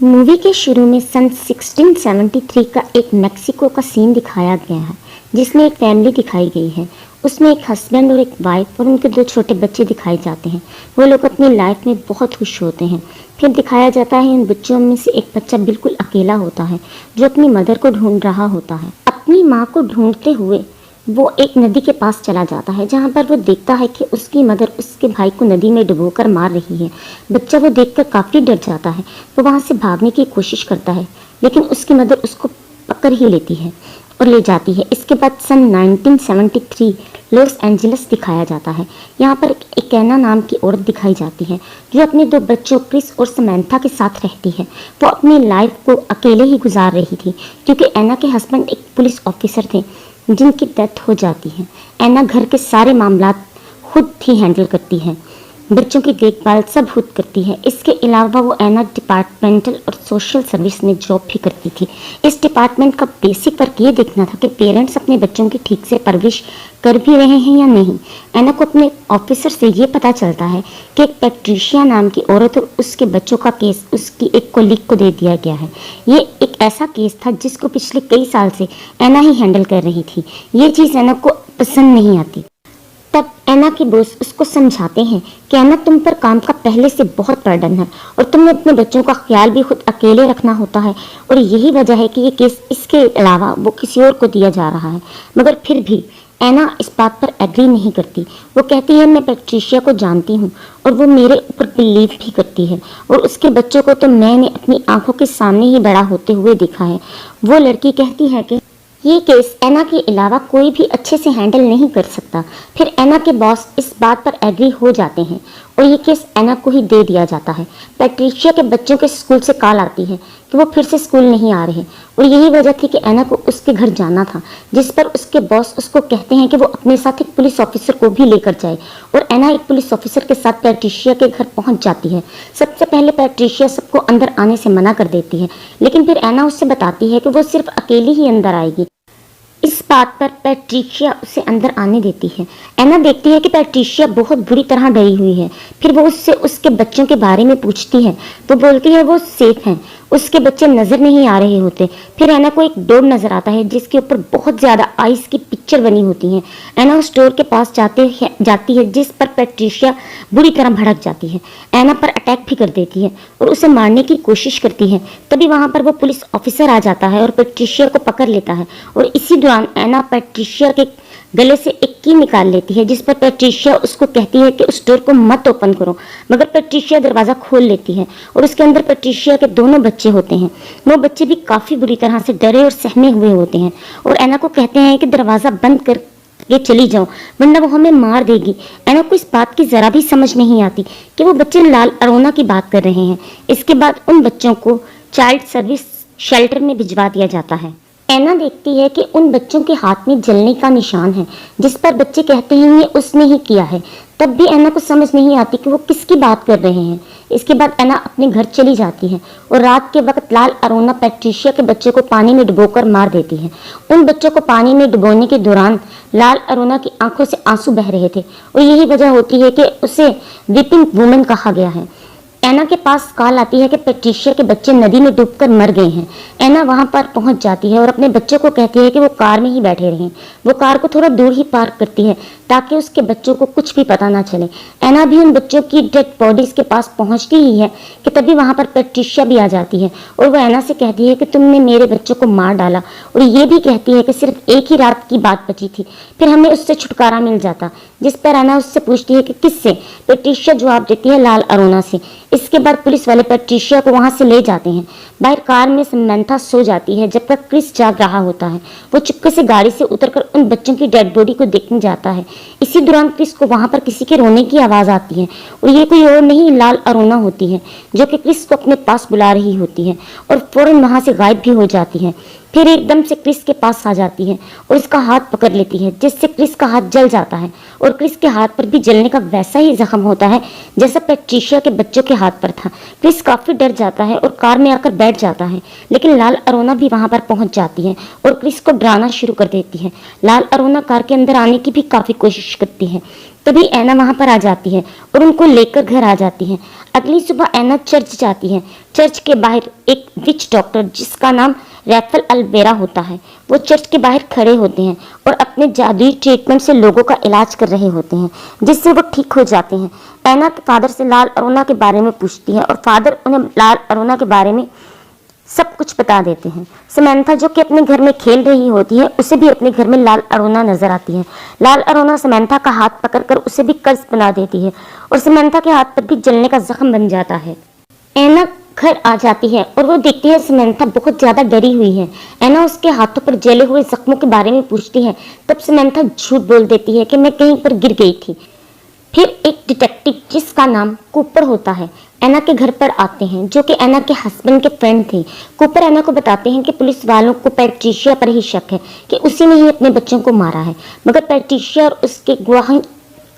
Movie के शुरू में सन 1673 का एक मेक्सिको का सीन दिखाया गया है, जिसमें एक फैमिली दिखाई गई है। उसमें एक हस्बैंड और एक वाइफ और उनके दो छोटे बच्चे दिखाए जाते हैं। वो लोग अपनी लाइफ में बहुत खुश होते हैं। फिर दिखाया जाता है इन बच्चों में से एक बच्चा बिल्कुल अकेला होता है, जो अपनी मदर को ढूंढ रहा होता है। अपनी माँ को ढूंढते हुए वो एक नदी के पास चला जाता है, जहाँ पर वो देखता है कि उसकी मदर उसके भाई को नदी में डुबोकर मार रही है। बच्चा वो देखकर काफ़ी डर जाता है। वो वहाँ से भागने की कोशिश करता है, लेकिन उसकी मदर उसको पकड़ ही लेती है और ले जाती है। इसके बाद सन 1973 लॉस एंजलिस दिखाया जाता है। यहाँ पर एक एना नाम की औरत दिखाई जाती है, जो अपने दो बच्चों क्रिस और समैंथा के साथ रहती है। वो अपनी लाइफ को अकेले ही गुजार रही थी, क्योंकि एना के हस्बैंड एक पुलिस ऑफिसर थे जिनकी डेथ हो जाती है। एना घर के सारे मामला खुद ही हैंडल करती है, बच्चों की देखभाल सब खुद करती है। इसके अलावा वो एना डिपार्टमेंटल और सोशल सर्विस में जॉब भी करती थी। इस डिपार्टमेंट का बेसिक वर्क ये देखना था कि पेरेंट्स अपने बच्चों की ठीक से परवरिश कर भी रहे हैं या नहीं। एना को अपने ऑफिसर से ये पता चलता है कि एक पैट्रिशिया नाम की औरत और उसके बच्चों का केस उसकी एक कोलीग को दे दिया गया है। ये एक ऐसा केस था जिसको पिछले कई साल से एना ही हैंडल कर रही थी। ये चीज़ एना को पसंद नहीं आती। तब एना के बॉस उसको समझाते हैं कि एना, तुम पर काम का पहले से बहुत बर्डन है और तुम्हें अपने बच्चों का ख्याल भी खुद अकेले रखना होता है, और यही वजह है कि ये केस इसके अलावा वो किसी और को दिया जा रहा है। मगर फिर भी एना इस बात पर एग्री नहीं करती। वो कहती है, मैं पैट्रिशिया को जानती हूँ और वो मेरे ऊपर बिलीव भी करती है, और उसके बच्चों को तो मैंने अपनी आंखों के सामने ही बड़ा होते हुए देखा है। वो लड़की कहती है कि ये केस एना के अलावा कोई भी अच्छे से हैंडल नहीं कर सकता। फिर एना के बॉस इस बात पर एग्री हो जाते हैं और ये केस एना को ही दे दिया जाता है। पैट्रिशिया के बच्चों के स्कूल से कॉल आती है कि वो फिर से स्कूल नहीं आ रहे, और यही वजह थी कि एना को उसके घर जाना था, जिस पर उसके बॉस उसको कहते हैं कि वो अपने साथ एक पुलिस ऑफिसर को भी लेकर जाए। और एना एक पुलिस ऑफिसर के साथ पैट्रिशिया के घर पहुंच जाती है। सबसे पहले पैट्रिशिया सबको अंदर आने से मना कर देती है, लेकिन फिर एना उससे बताती है कि वो सिर्फ अकेली ही अंदर आएगी। इस बात पर पैट्रिशिया उसे अंदर आने देती है। एना देखती है कि पैट्रिशिया बहुत बुरी तरह डरी हुई है। फिर वो उससे उसके बच्चों के बारे में पूछती है। वो बोलती है वो सेफ हैं, उसके बच्चे नज़र नहीं आ रहे होते। फिर एना को एक डोर नज़र आता है जिसके ऊपर बहुत ज़्यादा आइस की पिक्चर बनी होती हैं। एना उस डोर के पास जाती है, जिस पर पैट्रिशिया बुरी तरह भड़क जाती है। एना पर अटैक भी कर देती है और उसे मारने की कोशिश करती है। तभी वहाँ पर वो पुलिस ऑफिसर आ जाता है और पैट्रिशिया को पकड़ लेता है, और इसी दौरान एना पैट्रिशिया के गले से एक की निकाल लेती है, जिस पर पैट्रिशिया उसको कहती है कि उस डोर को मत ओपन करो। मगर पैट्रिशिया दरवाज़ा खोल लेती है और उसके अंदर पैट्रिशिया के दोनों बच्चे होते हैं। वो बच्चे भी काफ़ी बुरी तरह से डरे और सहमे हुए होते हैं, और एना को कहते हैं कि दरवाज़ा बंद कर ये चली जाओ, वरना वो हमें मार देगी। एना को इस बात की ज़रा भी समझ नहीं आती कि वो बच्चे लाल अरोना की बात कर रहे हैं। इसके बाद उन बच्चों को चाइल्ड सर्विस शेल्टर में भिजवा दिया जाता है। एना देखती है कि उन बच्चों के हाथ में जलने का निशान है, जिस पर बच्चे कहते हैं ये उसने ही किया है। तब भी एना को समझ नहीं आती कि वो किसकी बात कर रहे हैं। इसके बाद एना अपने घर चली जाती है और रात के वक्त लाल अरोना पैट्रिशिया के बच्चे को पानी में डुबोकर मार देती है। उन बच्चों को पानी में डुबोने के दौरान लाल अरोना की आंखों से आंसू बह रहे थे, और यही वजह होती है कि उसे वीपिंग वुमन कहा गया है। एना के पास कॉल आती है कि पैट्रिशिया के बच्चे नदी में डूबकर मर गए हैं। एना वहां पर पहुंच जाती है और अपने बच्चों को कहती है कि वो कार में ही बैठे रहें। वो कार को थोड़ा दूर ही पार्क करती है ताकि उसके बच्चों को कुछ भी पता ना चले। एना भी उन बच्चों की डेड बॉडीज के पास पहुंचती ही है कि तभी वहां पर पैट्रिशिया भी आ जाती है, और वो एना से कहती है कि तुमने मेरे बच्चों को मार डाला, और ये भी कहती है कि सिर्फ एक ही रात की बात बची थी, फिर हमें उससे छुटकारा मिल जाता। जिस पर एना उससे पूछती है कि किससे। पैट्रिशिया जवाब देती है लाल अरोना से। इसके बाद पुलिस वाले पैट्रिशिया को वहां से ले जाते हैं। बाहर कार में समैंथा सो जाती है जब तक क्रिस जाग रहा होता है। वो चुपके से गाड़ी से उतरकर उन बच्चों की डेड बॉडी को देखने जाता है। इसी दौरान क्रिस को वहां पर किसी के रोने की आवाज़ आती है, और ये कोई और नहीं लाल अरोना होती है, जो कि क्रिस को अपने पास बुला रही होती है और फौरन वहां से गायब भी हो जाती है। फिर एकदम से क्रिस के पास आ जाती है और इसका हाथ पकड़ लेती है, जिससे क्रिस का हाथ जल जाता है, और क्रिस के हाथ पर भी जलने का वैसा ही जख्म होता है जैसा पैट्रिशिया के बच्चों के हाथ पर था। क्रिस काफ़ी डर जाता है और कार में आकर बैठ जाता है, लेकिन लाल अरोना भी वहां पर पहुंच जाती है और क्रिस को डराना शुरू कर देती है। लाल अरोना कार के अंदर आने की भी काफ़ी कोशिश करती है। तभी ऐना वहां पर आ जाती है और उनको लेकर घर आ जाती है। अगली सुबह ऐना चर्च जाती है। चर्च के बाहर एक विच डॉक्टर जिसका नाम रैफल अल्बेरा होता है, वो चर्च के बाहर खड़े होते हैं और अपने जादुई ट्रीटमेंट से लोगों का इलाज कर रहे होते हैं, जिससे वो ठीक हो जाते हैं। ऐना फादर से लाल अरोना के बारे में पूछती है और फादर उन्हें लाल अरोना के बारे में सब कुछ बता देते हैं। समंथा जो कि अपने घर में खेल रही होती है, उसे भी अपने घर में लाल अरोना नजर आती है। लाल अरोना समंथा का हाथ पकड़कर उसे भी कर्ज बना देती है और समंथा के हाथ पर भी जलने का जख्म बन जाता है। ऐना घर आ जाती है और वो देखती है समंथा बहुत ज्यादा डरी हुई है। ऐना उसके हाथों पर जले हुए जख्मों के बारे में पूछती है, तब समंथा झूठ बोल देती है कि मैं कहीं पर गिर गई थी। फिर एक डिटेक्टिव जिसका नाम कूपर होता है ऐना के घर पर आते हैं, जो कि ऐना के हस्बैंड के फ्रेंड थे। कूपर ऐना को बताते हैं कि पुलिस वालों को पैट्रिशिया पर ही शक है कि उसी ने ही अपने बच्चों को मारा है, मगर पैट्रिशिया और उसके गवाह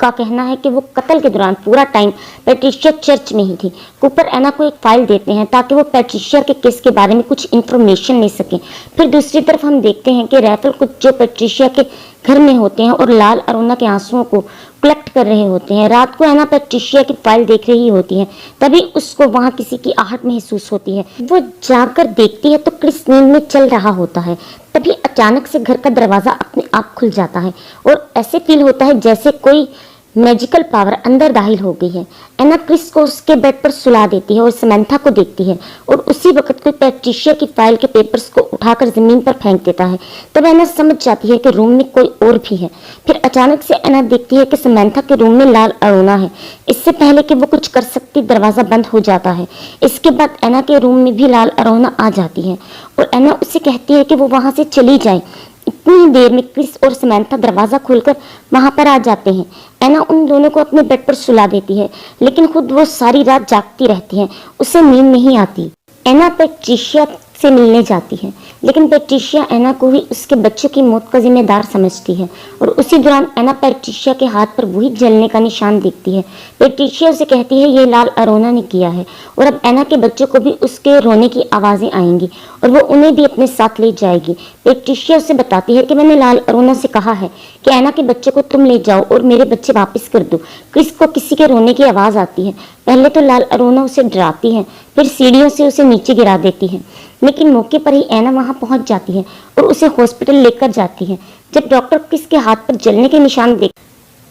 का कहना है कि वो कत्ल के दौरान पूरा टाइम पैट्रिशिया चर्च में ही थी। कूपर ऐना को एक फाइल देते हैं ताकि वो पैट्रिशिया के केस के बारे में कुछ इन्फॉर्मेशन ले सके। फिर दूसरी तरफ हम देखते हैं कि रैफल कुछ जो पैट्रिशिया के घर में होते हैं और लाल अरोना के आंसुओं को कलेक्ट कर रहे होते हैं। रात को ऐना पैट्रिशिया की फाइल देख रही होती है, तभी उसको वहां किसी की आहट महसूस होती है। वो जाकर देखती है तो क्रिस नींद में चल रहा होता है। तभी अचानक से घर का दरवाजा अपने आप खुल जाता है और ऐसे फील होता है जैसे कोई मैजिकल पावर अंदर दाखिल हो गई है। ऐना क्रिस को उसके बेड पर सुला देती है और समंथा को देखती है और उसी वक्त कोई पैट्रिशिया की फाइल के पेपर्स को उठाकर जमीन पर फेंक देता है। तब ऐना समझ जाती है कि रूम में कोई और भी है। फिर अचानक से ऐना देखती है कि समंथा के रूम में लाल अरोना है। इससे पहले कि वो कुछ कर सकती दरवाजा बंद हो जाता है। इसके बाद ऐना के रूम में भी लाल अरोना आ जाती है और ऐना उससे कहती है कि वो वहां से चली जाए। इतनी देर में क्रिस और समंथा दरवाजा खोलकर वहां पर आ जाते हैं। ऐना उन दोनों को अपने बेड पर सुला देती है, लेकिन खुद वो सारी रात जागती रहती है, उसे नींद नहीं आती। ऐना पैट्रिशिया से मिलने जाती है, लेकिन पैट्रिशिया ऐना को ही उसके बच्चों की मौत का जिम्मेदार समझती है और उसी दौरान ऐना पैट्रिशिया के हाथ पर वही जलने का निशान देखती है। पैट्रिशिया उसे कहती है ये लाल अरोना ने किया है और अब ऐना के बच्चों को भी उसके रोने की आवाजें आएंगी और वो उन्हें भी अपने साथ ले जाएगी। पैट्रिशिया उसे बताती है कि मैंने लाल अरोना से कहा है कि ऐना के बच्चे को तुम ले जाओ और मेरे बच्चे वापस कर दो। क्रिस को किसी के रोने की आवाज आती है। पहले तो लाल अरोना उसे डराती है, फिर सीढ़ियों से उसे नीचे गिरा देती है, लेकिन मौके पर ही ऐना वहां पहुंच जाती है और उसे हॉस्पिटल लेकर जाती है। जब डॉक्टर क्रिस के हाथ पर जलने के निशान देख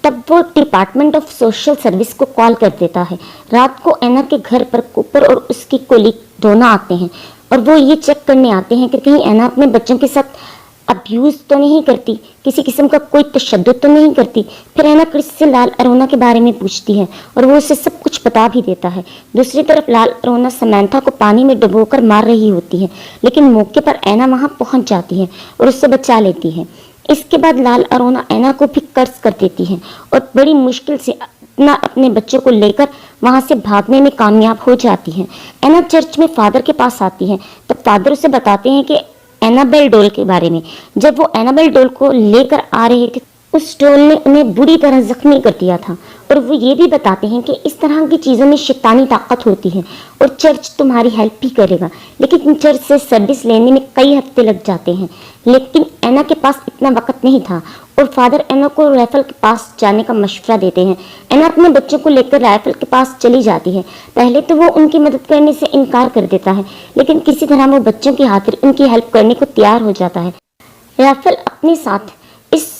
तब वो डिपार्टमेंट ऑफ सोशल सर्विस को कॉल कर देता है। रात को ऐना के घर पर कूपर और उसकी कोलीग दोनों आते हैं और वो ये चेक करने आते हैं कि कहीं ऐना अपने बच्चों के साथ अब्यूज तो नहीं करती, किसी किस्म का कोई तशद्दुद तो नहीं करती। फिर ऐना क्रिस से लाल अरोना के बारे में पूछती है और वो उसे सब कुछ बता भी देता है। दूसरी तरफ लाल अरोना समंथा को पानी में डुबोकर मार रही होती है, लेकिन मौके पर ऐना वहां पहुंच जाती है और उससे बचा लेती है। इसके बाद लाल अरोना ऐना को भी कर्ज कर देती है और बड़ी मुश्किल से अपने बच्चों को लेकर वहां से भागने में कामयाब हो जाती है। ऐना चर्च में फादर के पास आती है, तब फादर उसे बताते हैं कि एनाबेल डोल के बारे में। जब वो एनाबेल डोल को लेकर आ रहे थे, उस डोल ने उन्हें बुरी तरह जख्मी कर दिया था और वो ये भी बताते हैं कि इस तरह की चीज़ों में शैतानी ताकत होती है और चर्च तुम्हारी हेल्प भी करेगा, लेकिन चर्च से सर्विस लेने में कई हफ्ते लग जाते हैं। लेकिन ऐना के पास इतना वक्त नहीं था और फादर ऐना को राइफल के पास जाने का मशवरा देते हैं। ऐना अपने बच्चों को लेकर राइफल के पास चली जाती है। पहले तो वो उनकी मदद करने से इनकार कर देता है, लेकिन किसी तरह वो बच्चों की खातिर उनकी हेल्प करने को तैयार हो जाता है। राइफल अपने साथ इस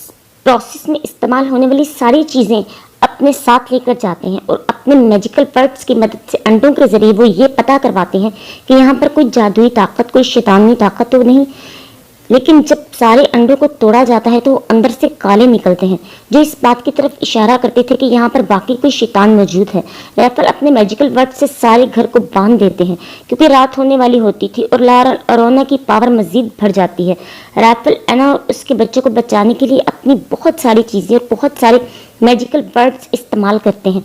प्रोसेस में इस्तेमाल होने वाली सारी चीज़ें अपने साथ लेकर जाते हैं और अपने मैजिकल वर्ड्स की मदद से अंडों के जरिए वो ये पता करवाते हैं कि यहाँ पर कोई जादुई ताकत, कोई शैतानी ताकत तो नहीं। लेकिन जब सारे अंडों को तोड़ा जाता है तो वो अंदर से काले निकलते हैं, जो इस बात की तरफ इशारा करते थे कि यहाँ पर बाकी कोई शैतान मौजूद है। राइफल अपने मैजिकल वर्ड से सारे घर को बांध देते हैं क्योंकि रात होने वाली होती थी और लाल अरोना की पावर मजीद बढ़ जाती है। राइफल ऐना और उसके बच्चों को बचाने के लिए अपनी बहुत सारी चीज़ें और बहुत सारे मैजिकल वर्ड्स इस्तेमाल करते हैं।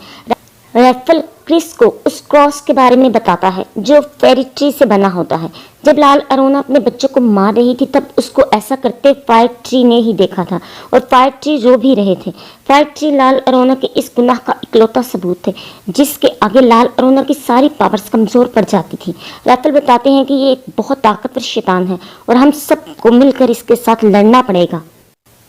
राइफल क्रिस को उस क्रॉस के बारे में बताता है जो फेरी ट्री से बना होता है। जब लाल अरोना अपने बच्चों को मार रही थी तब उसको ऐसा करते फायर ट्री ने ही देखा था और फायर ट्री रो भी रहे थे। फायर ट्री लाल अरोना के इस गुनाह का इकलौता सबूत थे जिसके आगे लाल अरोना की सारी पावर्स कमजोर पड़ जाती थी। राइफल बताते हैं कि ये एक बहुत ताकतवर शैतान है और हम सबको मिलकर इसके साथ लड़ना पड़ेगा।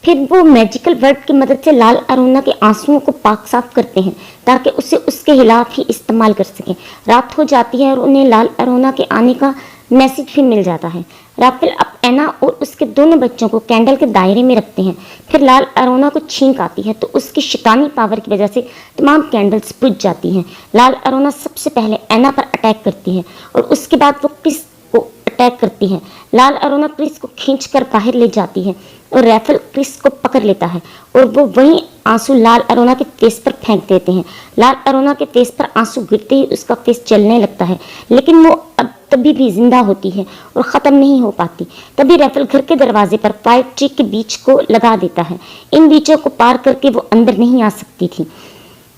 फिर वो मैजिकल वर्ड की मदद से लाल अरोना के आंसुओं को पाक साफ करते हैं ताकि उसे उसके खिलाफ ही इस्तेमाल कर सकें। रात हो जाती है और उन्हें लाल अरोना के आने का मैसेज भी मिल जाता है। राफेल अब एना और उसके दोनों बच्चों को कैंडल के दायरे में रखते हैं। फिर लाल अरोना को छींक आती है तो उसकी शैतानी पावर की वजह से तमाम कैंडल्स बुझ जाती हैं। लाल अरोना सबसे पहले एना पर अटैक करती है और उसके बाद वो क्रिस को अटैक करती है। लाल अरोना क्रिस को खींचकर बाहर ले जाती है और राफेल क्रिस को पकड़ लेता है और वो वहीं आंसू लाल अरोना के फेस पर फेंक देते हैं। लाल अरोना के फेस पर आंसू गिरते ही उसका फेस जलने लगता है, लेकिन वो अब तभी भी जिंदा होती है और ख़त्म नहीं हो पाती। तभी राफेल घर के दरवाजे पर फायर ट्री के बीच को लगा देता है। इन बीचों को पार करके वो अंदर नहीं आ सकती थी,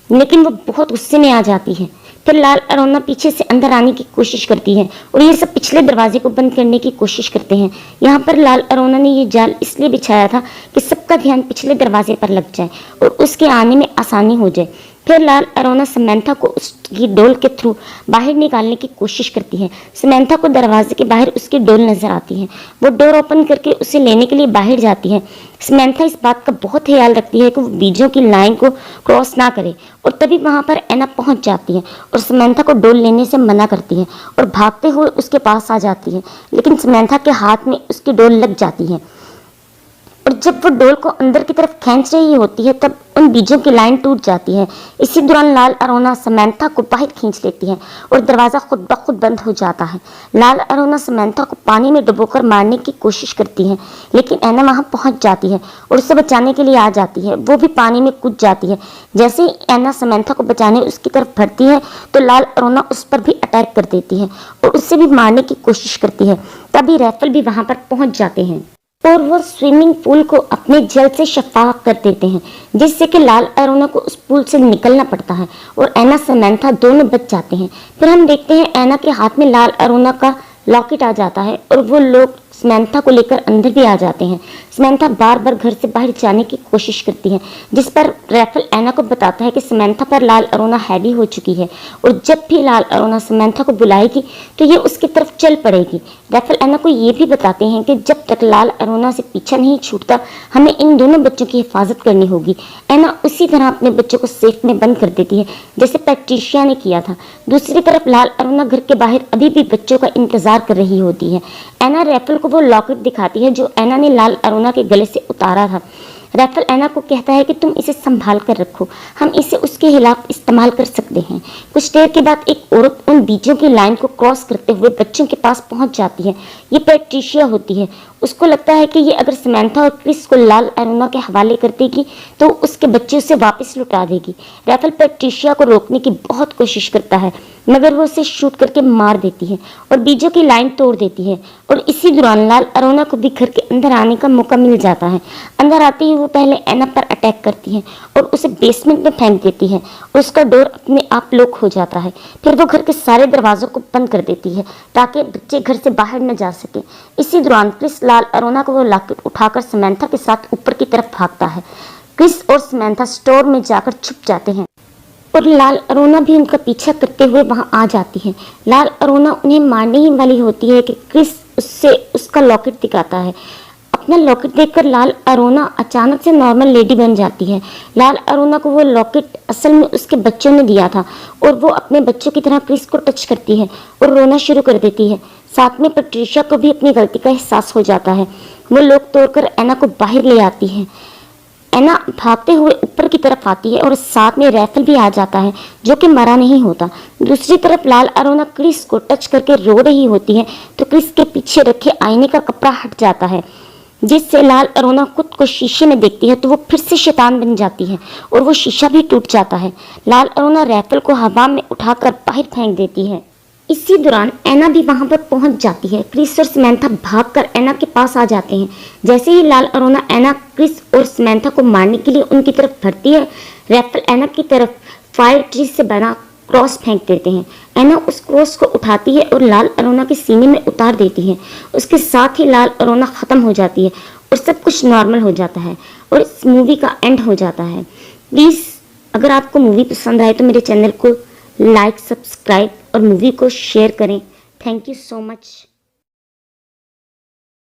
लेकिन वो बहुत गुस्से में आ जाती है। फिर लाल अरोना पीछे से अंदर आने की कोशिश करती है और ये सब पिछले दरवाजे को बंद करने की कोशिश करते हैं। यहाँ पर लाल अरोना ने ये जाल इसलिए बिछाया था कि सबका ध्यान पिछले दरवाजे पर लग जाए और उसके आने में आसानी हो जाए। फिर लाल अरोना समंथा को उसकी डोल के थ्रू बाहर निकालने की कोशिश करती है। समंथा को दरवाजे के बाहर उसकी डोल नजर आती है। वो डोर ओपन करके उसे लेने के लिए बाहर जाती है। समंथा इस बात का बहुत ख्याल रखती है कि वो बीजों की लाइन को क्रॉस ना करे और तभी वहां पर एना पहुंच जाती है और समंथा को डोल लेने से मना करती है और भागते हुए उसके पास आ जाती है, लेकिन समंथा के हाथ में उसकी डोल लग जाती है और जब वो डोल को अंदर की तरफ खींच रही होती है तब उन बीजों की लाइन टूट जाती है। इसी दौरान लाल अरोना समंथा को बाहर खींच लेती है और दरवाज़ा खुद ब खुद बंद हो जाता है। लाल अरोना समंथा को पानी में डुबोकर मारने की कोशिश करती है, लेकिन एना वहां पहुंच जाती है और उसे बचाने के लिए आ जाती है। वो भी पानी में कूद जाती है। जैसे ही एना समंथा को बचाने उसकी तरफ बढ़ती है तो लाल अरोना उस पर भी अटैक कर देती है और उससे भी मारने की कोशिश करती है। तभी राफेल भी वहां पर पहुंच जाते हैं और वो स्विमिंग पूल को अपने जल से शफाफ कर देते हैं, जिससे कि लाल अरोना को उस पूल से निकलना पड़ता है और एना समंथा दोनों बच जाते हैं। फिर हम देखते हैं एना के हाथ में लाल अरोना का लॉकेट आ जाता है और वो लोग समंथा को लेकर अंदर भी आ जाते हैं। समंथा बार बार घर से बाहर जाने की कोशिश करती है, जिस पर राफेल एना को बताता है कि समंथा पर लाल अरोना हैवी हो चुकी है और जब भी लाल अरोना समंथा को बुलाएगी तो ये उसकी तरफ चल पड़ेगी। राफेल एना को ये भी बताते हैं कि जब तक लाल अरोना से पीछा नहीं छूटता हमें इन दोनों बच्चों की हिफाजत करनी होगी। एना उसी तरह अपने बच्चों को सेफ में बंद कर देती है जैसे पैट्रिशिया ने किया था। दूसरी तरफ लाल अरोना घर के बाहर अभी भी बच्चों का इंतजार कर रही होती है। एना राफेल को वो लॉकेट दिखाती है जो एना ने लाल अरोना के गले से उतारा था। राफेल एना को कहता है कि तुम इसे संभाल कर रखो, हम इसे उसके खिलाफ इस्तेमाल कर सकते हैं। कुछ देर के बाद एक औरत उन बीजों की लाइन को क्रॉस करते हुए बच्चों के पास पहुंच जाती है। ये पैट्रिशिया होती है। उसको लगता है कि ये अगर समंथा और क्रिस को लाल अरोना के हवाले कर देगी तो उसके बच्चे उसे वापस लौटा देगी। राफेल पैट्रिशिया को रोकने की बहुत कोशिश करता है, मगर वो उसे शूट करके मार देती है और बीजों की लाइन तोड़ देती है और इसी दौरान लाल अरोना को भी घर के अंदर आने का मौका मिल जाता है। अंदर आते ही वो पहले एना पर अटैक करती है और उसे बेसमेंट में फेंक देती है और उसका डोर अपने आप लॉक हो जाता है। फिर वो घर के सारे दरवाजों को बंद कर देती है ताकि बच्चे घर से बाहर न जा सके। इसी दौरान क्रिस लाल अरोना को वो लॉकेट उठाकर समंथा के साथ ऊपर की तरफ भागता है। क्रिस और समंथा स्टोर में जाकर छुप जाते हैं और लाल अरोना भी उनका पीछा करते हुए वहां आ जाती है। लाल अरोना उन्हें मारने ही वाली होती है कि क्रिस उससे उसका लॉकेट दिखाता है। अपना लॉकेट देखकर लाल अरोना अचानक से नॉर्मल लेडी बन जाती है। लाल अरोना को वो लॉकेट असल में उसके बच्चों ने दिया था और वो अपने बच्चों की तरह क्रिस को टच करती है और रोना शुरू कर देती है। साथ में पैट्रिशिया को भी अपनी गलती का एहसास हो जाता है। वो लोग तोड़कर एना को बाहर ले आती है। एना भागते हुए ऊपर की तरफ आती है और साथ में राफेल भी आ जाता है जो कि मरा नहीं होता। दूसरी तरफ लाल अरोना क्रिस को टच करके रो रही होती है तो क्रिस के पीछे रखे आईने का कपड़ा हट जाता है, जिससे लाल अरोना खुद को शीशे में देखती है तो वो फिर से शैतान बन जाती है और वो शीशा भी टूट जाता है। लाल अरोना राफेल को हवा में उठाकर बाहर फेंक देती है। इसी दौरान एना भी वहां पर पहुंच जाती है। क्रिस और समंथा भागकर एना के पास आ जाते हैं। जैसे ही लाल अरोना एना, क्रिस और समंथा को मारने के लिए उनकी तरफ बढ़ती है, राफेल एना की तरफ फायर ट्री से बना क्रॉस फेंक देते हैं। एना उस क्रॉस को उठाती है और लाल अरोना के सीने में उतार देती है। उसके साथ ही लाल अरोना खत्म हो जाती है और सब कुछ नॉर्मल हो जाता है और इस मूवी का एंड हो जाता है। प्लीज़ अगर आपको मूवी पसंद आए तो मेरे चैनल को लाइक, सब्सक्राइब और मूवी को शेयर करें। Thank you so much.